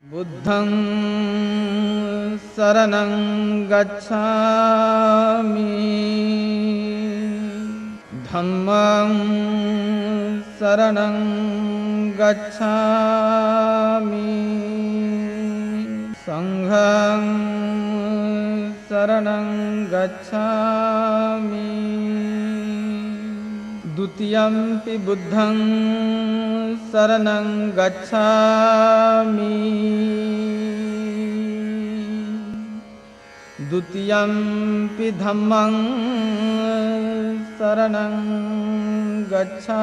बुद्धं शरणं गच्छामि धम्मं शरणं गच्छामि संघं शरणं गच्छामि द्वितीयंपि बुद्धं शरणं गच्छामि द्वितीयंपि धम्मं शरणं गच्छामि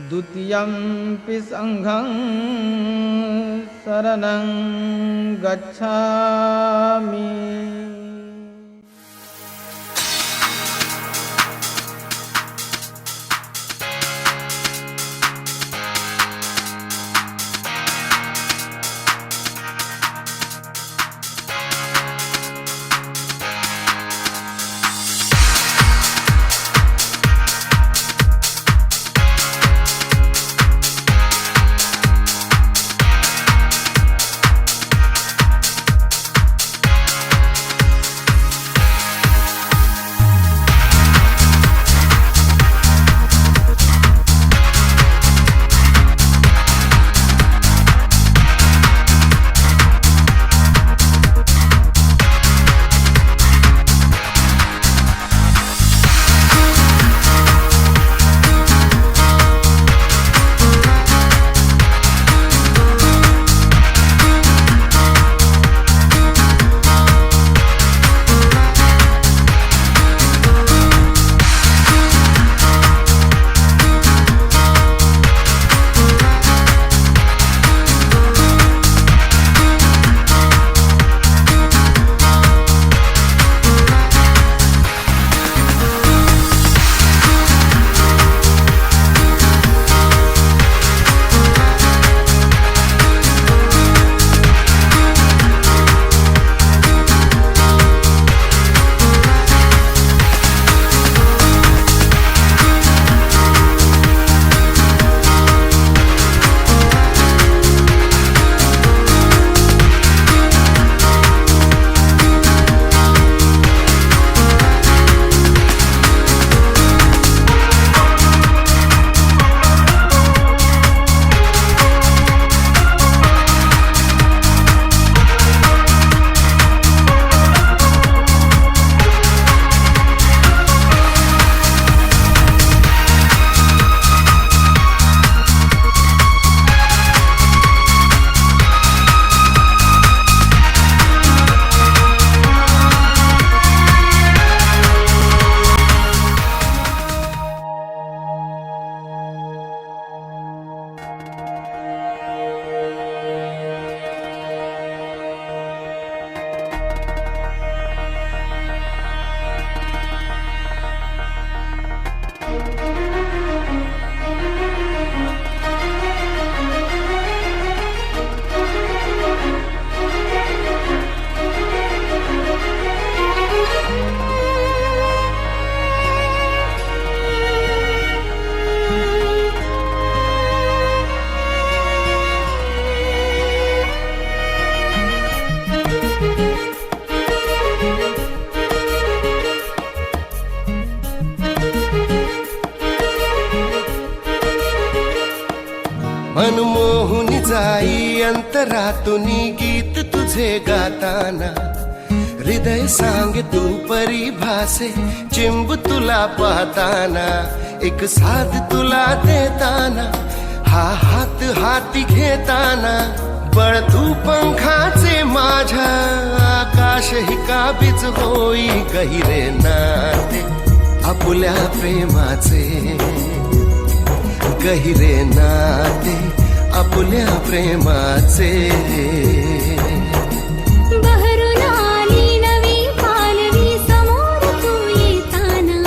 द्वितीयंपि संघं शरणं गच्छामि। मनमोहून जाई अंतरातूनी गीत तुझे गाताना हृदय सांगे तू परिभासे चिंब तुला पाहताना एक साथ तुला देताना हा हात हाती घेताना बळ तू पंखाचे माझ्या आकाश ही काबीज होई गहिरे नाते आपुल्या प्रेमाचे गहिरे नाते आपुल्या प्रेमाचे बहरून आली नवी पालवी समोर तू येताना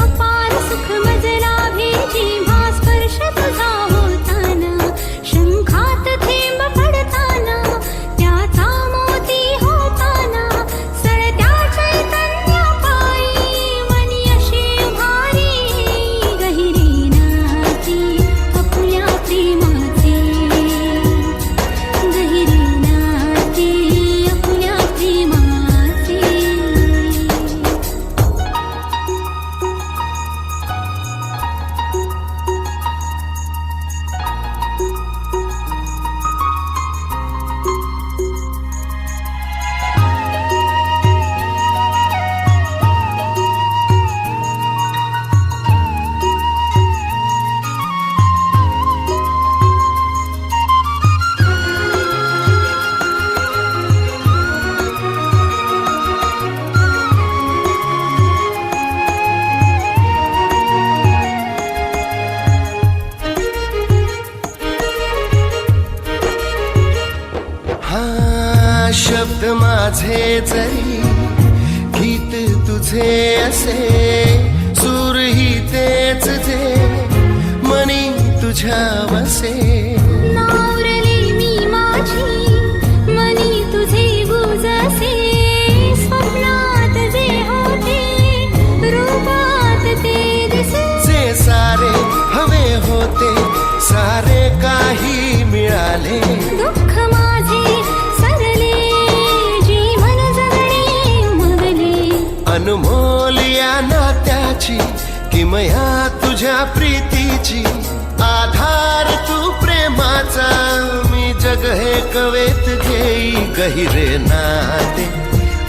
अपार सुख मजला भेटी भास्पर्श तुझा होताना शंखात थेंब पडताना त्याचा मोती होताना सळत्या चैतन्य पायी मनी अशी भारी गहिरी नाती शब्द माझे जरी गीत तुझे असे सूरही तेच जे मनी तुझ्या वसे नावरली मी माझी मनी तुझे गुजसे स्वप्नात जे होते रूपात ते दिसे जे सारे हवे होते सारे काही मिळाले दुःख माझे सरले जीवन जगणे उमगले अनमोल या नात्याची किमया तुझ्या प्रीतीची आधार तू प्रेमाचा मी जग हे कवेत घेई गहिरे नाते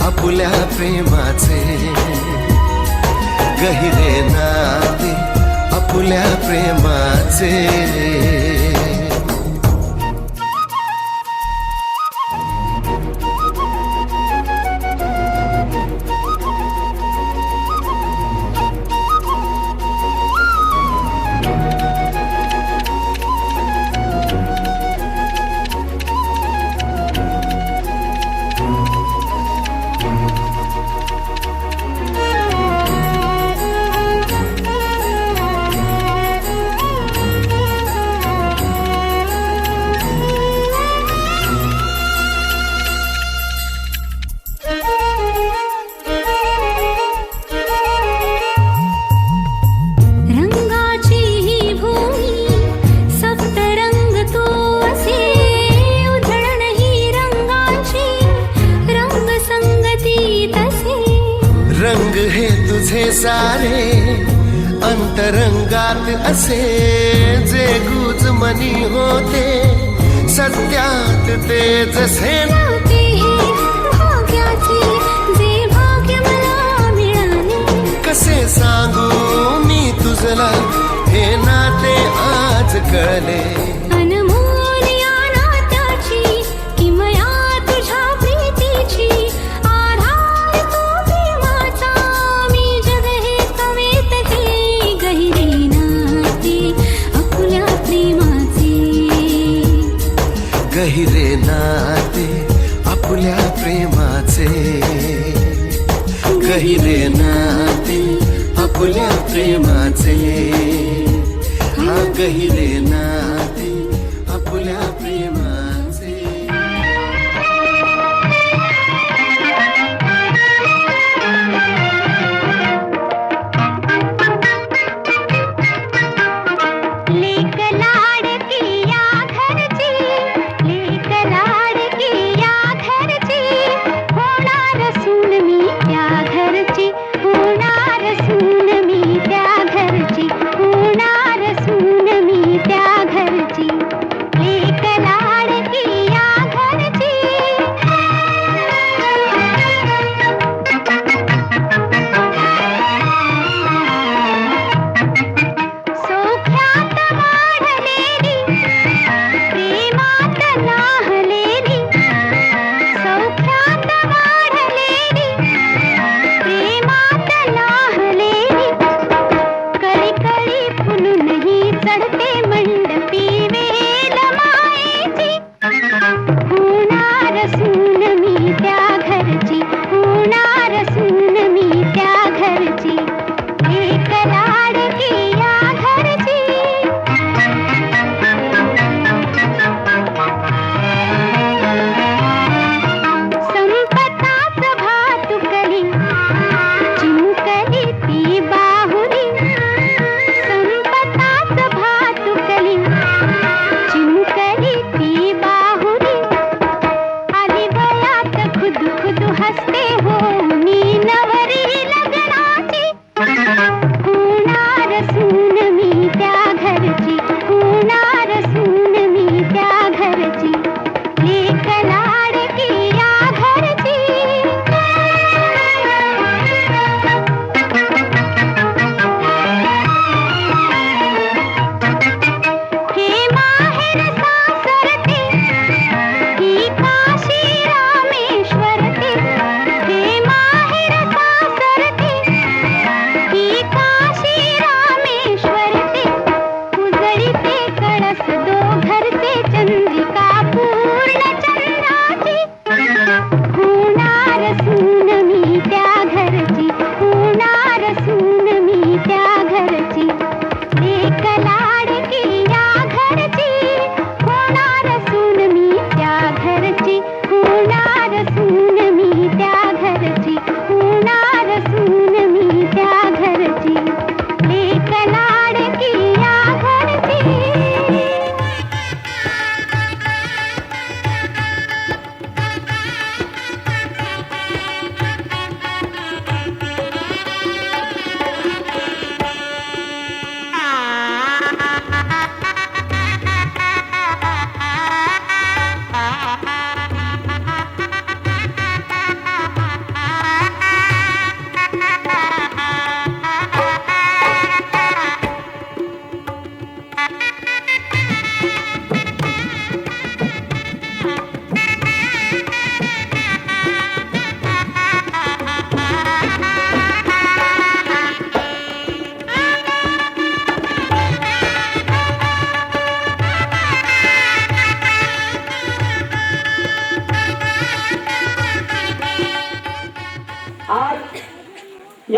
आपुल्या प्रेमाचे गहिरे नाते आपुल्या प्रेमाचे रंगाची ही भूमी सप्तरंग तो असे उधळण ही रंगाची रंग संगती तसे रंग हे तुझे सारे अंतरंगात असे जे गुज मनी होते सत्यात ते जसे नव्हते हे भाग्याचे जे भाग्य मला मिळाले कसे सांगू मी तुझला हे नाते आज कळले अनमोल या नात्याची किमया तुझ्या प्रीतीची आधार तू प्रेमाचा मी जग हे कवेत घे गहिरे नाते आपुल्या प्रेमाचे गहिरे नाते आपुल्या प्रेमाचे गहिरे नाते आपुल्या प्रेमाचे हा गहिरे नाते आपुल्या प्रेमाचे लेक लाडकी या घरची लेक लाडकी या घरची होणार सून मी त्या घरची होणार सून मी त्या घरची होणार सून मी त्या घरची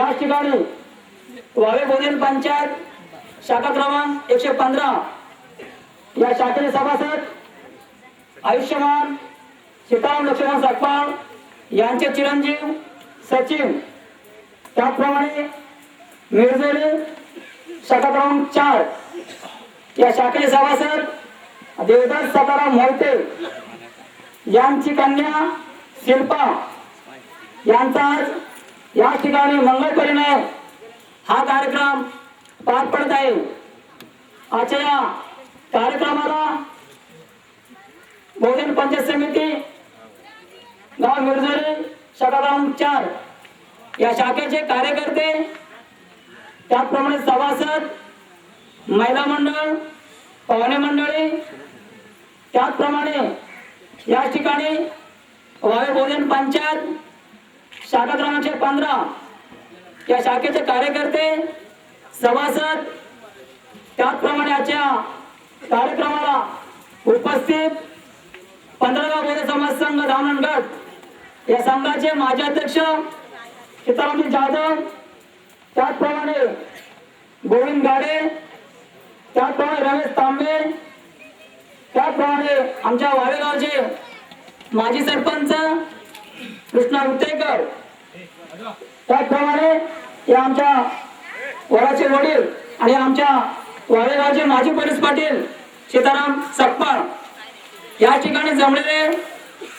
या ठिकाणी वावे भोजन पंचायत शाखा क्रमांक 115 या शाखेचे सभासद आयुष्यमान सीताराम लक्ष्मण सकपाळ यांचे चिरंजीव सचिव, त्याचप्रमाणे मिरजोली शाखा क्रमांक 4 या शाखेचे सभासद देवदास सकाराम मोहिते यांची कन्या शिल्पा यांचा आज या ठिकाणी मंगल परिणय हा कार्यक्रम पार पडत आहे. आजच्या या कार्यक्रमाला बहुजन पंचायत समिती गाव मिरजोली शाखा क्रमांक 4 या शाखेचे कार्यकर्ते, त्याचप्रमाणे सभासद, महिला मंडळ, पाहुणे मंडळी, त्याचप्रमाणे या ठिकाणी वावे भोजन पंचायत शाखा क्रमांक 15 या शाखेचे कार्यकर्ते, सभासद, त्याचप्रमाणे आजच्या कार्यक्रमाला उपस्थित 15 बोधे समाज संघ धामण गट या संघाचे माजी अध्यक्ष सीतारामजी जाधव, त्याचप्रमाणे गोविंद गाडे, त्याचप्रमाणे रमेश तांबे, त्याचप्रमाणे आमच्या वावेगावचे माजी सरपंच कृष्णा उत्तेकर, त्याचप्रमाणे या आमच्या वराचे वडील आणि आमच्या वावेगावचे माजी पोलीस पाटील सीताराम सकपाळ, या ठिकाणी जमलेले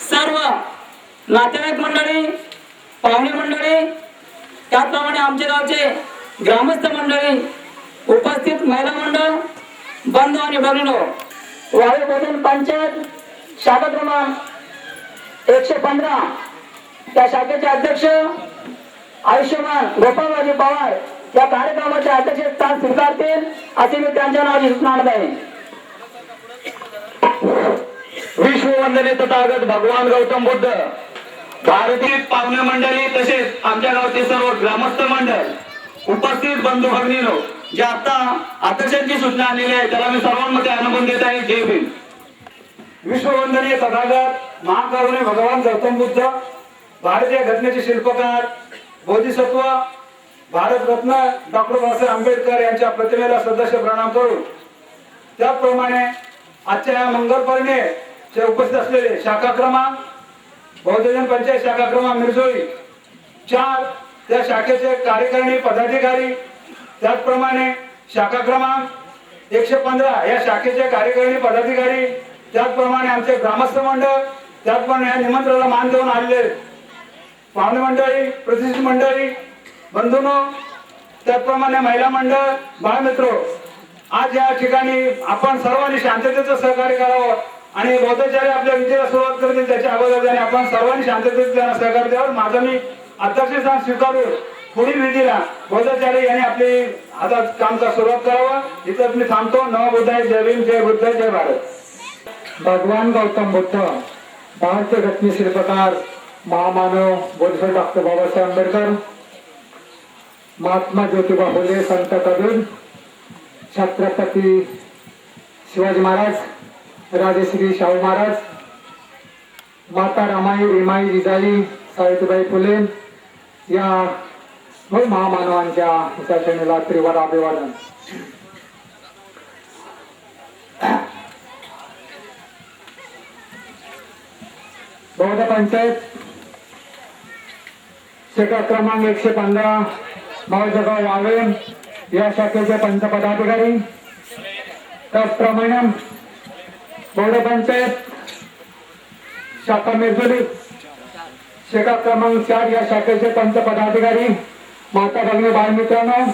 सर्व नातेवाईक मंडळी, पाहुणे मंडळी, त्याचप्रमाणे आमच्या गावचे ग्रामस्थ मंडळी, उपस्थित महिला मंडळ, बंधू आणि भगिनो, वावे भोजन पंचायत शाखा क्रमांक 115 त्या शाखेचे अध्यक्ष आयुष्यमान गोपालराजे पवार या कार्यक्रमाचे अध्यक्षस्थान स्वीकारतील असे मी त्यांच्या नावाची सूचना आणत आहे. विश्ववंदनीय तथागत भगवान गौतम बुद्ध, भारतीय पाहुणे मंडळी तसेच आमच्या गावचे सर्व ग्रामस्थ मंडळ, उपस्थित बंधू भगिनीनो, जे आता अध्यक्षांची सूचना आलेली आहे त्याला मी सर्वांमध्ये अनुमोदन देत आहे. जय भीम. विश्ववंदनीय तथागत महाकरुणे भगवान गौतम बुद्ध, भारतीय घटनेचे शिल्पकार, बोधिसत्व, भारतरत्न डॉक्टर बाबासाहेब आंबेडकर यांच्या प्रतिमेला सदस्य प्रणाम करू. त्याचप्रमाणे आजच्या या मंगल परिणयचे उपस्थित असलेले शाखा क्रमांक बहुजन पंचायत शाखा क्रमांक मिरजोळी 4 त्या शाखेचे कार्यकारिणी पदाधिकारी, त्याचप्रमाणे शाखा क्रमांक 115 या शाखेचे कार्यकारिणी पदाधिकारी, त्याचप्रमाणे आमचे ग्रामस्थ मंडळ, त्याचप्रमाणे या निमंत्रणाला मान देऊन आलेले पाहुणे मंडळी, प्रतिष्ठित मंडळी, बंधूंनो, त्याचप्रमाणे महिला मंडळ, बाळमित्रो, आज या ठिकाणी आपण सर्वांनी शांततेचं सहकार्य करावं आणि बौद्धाचार्य आपल्या विजयाला सुरुवात करतील त्याच्या अगोदर आपण सर्वांनी शांततेचं त्यांना सहकार्य द्यावं. माझं मी अध्यक्षस्थान स्वीकारू पुढील विधीला बौद्धाचार्य यांनी आपले आता कामकाज सुरुवात करावं. इथंच मी थांबतो. नमो बुद्धाय, जय भीम, जय बुद्ध, जय भारत. भगवान गौतम बुद्ध, भारतीय घटने शिल्पकार, महामानव बोधिसत्व डॉक्टर बाबासाहेब आंबेडकर, महात्मा ज्योतिबा फुले, संत कबीर, छत्रपती शिवाजी महाराज, राजश्री शाहू महाराज, माता रमाई, रीमाई, जिजाई, सावित्रीबाई फुले या महामानवांच्या विचारसरणीला त्रिवार अभिवादन. बौद्ध पंचायत शाखा क्रमांक 115 मावजगाव वावे या शाखेचे पंचपदाधिकारी, त्याचप्रमाणे बौद्ध पंचायत शाखा मिरजोली शाखा क्रमांक 4 या शाखेचे पंचपदाधिकारी, माता भगिनी, बाळमित्रांनो,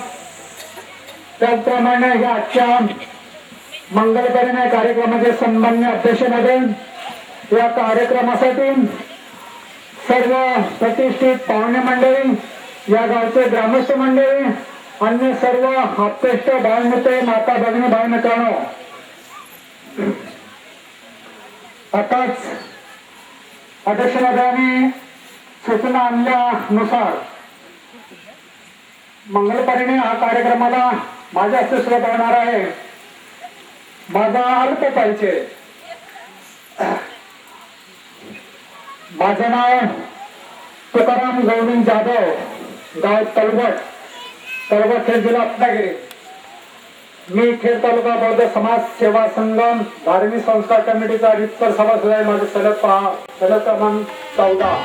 त्याचप्रमाणे या आजच्या मंगलपरिणय कार्यक्रमाचे सन्मान्य अध्यक्षमध्ये या कार्यक्रमासाठी सर्व प्रतिष्ठित पाहुणे मंडळी, या गावचे ग्रामस्थ मंडळी, अन्य सर्व आप्तेष्ट बाळमित्र, माता भगिनी, बाळमित्रांनो, आताच अध्यक्षांनी सूचना आणल्यानुसार मंगलपरिणय हा कार्यक्रमाला माझ्या हस्ते सुरुवात होणार आहे. माझा अल्प परिचय. माझं नाव तुकाराम गोविंद जाधव, गाव तलबट खेड जिल्हा रत्नागिरी. मी खेड तालुका बौद्ध समाज सेवा संगम धार्मिक संस्कार कमिटीचा रितसर सभासद आहे. माझे सलग क्रमांक 14.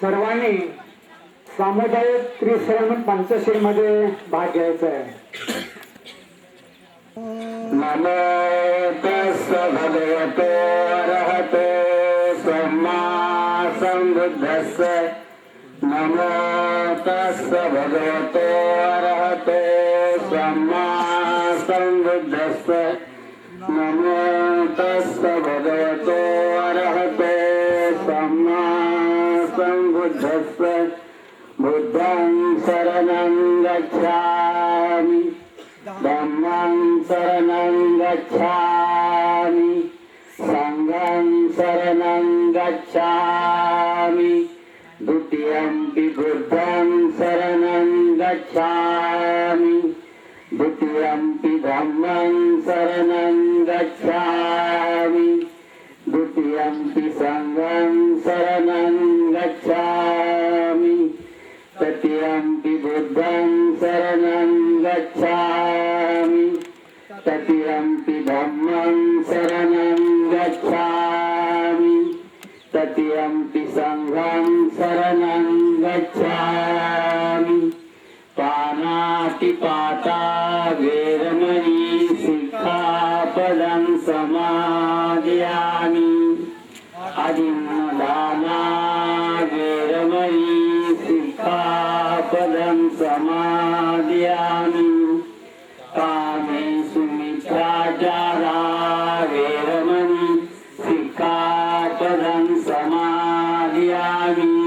सर्वांनी सामुदायिक त्रिश्रवण पंचशील मध्ये भाग घ्यायचा आहे. नमो तस्स भगवतो अरहतो सम्मा संबुद्धस्स. नमो तस्स भगवतो अरहतो सम्मा संबुद्धस्स. नमो तस्स भगवतो अरहतो सम्मा संबुद्धस्स. बुद्धं शरणं गच्छामि. धम्मं शरणं गच्छामि. संघं शरणं गच्छामि. द्वितीयंपि बुद्धं शरणं गच्छामि. द्वितीयंपि धम्मं शरणं गच्छामि. द्वितीयंपि संघं शरणं गच्छामि. तृतीयंपि बुद्धं शरणं गच्छामि. तृतीयंपि धम्मं शरणं गच्छामि. तृतीयंपि संघं शरणं गच्छामि. पानातिपाता वेरमणि सिक्खापदं समादयामि. अदिन्नदाना वेरमणि सिक्खापदं समादयामि. कामेषु मिथ्याचारा वेरमणि सिक्खापदं समादयामि.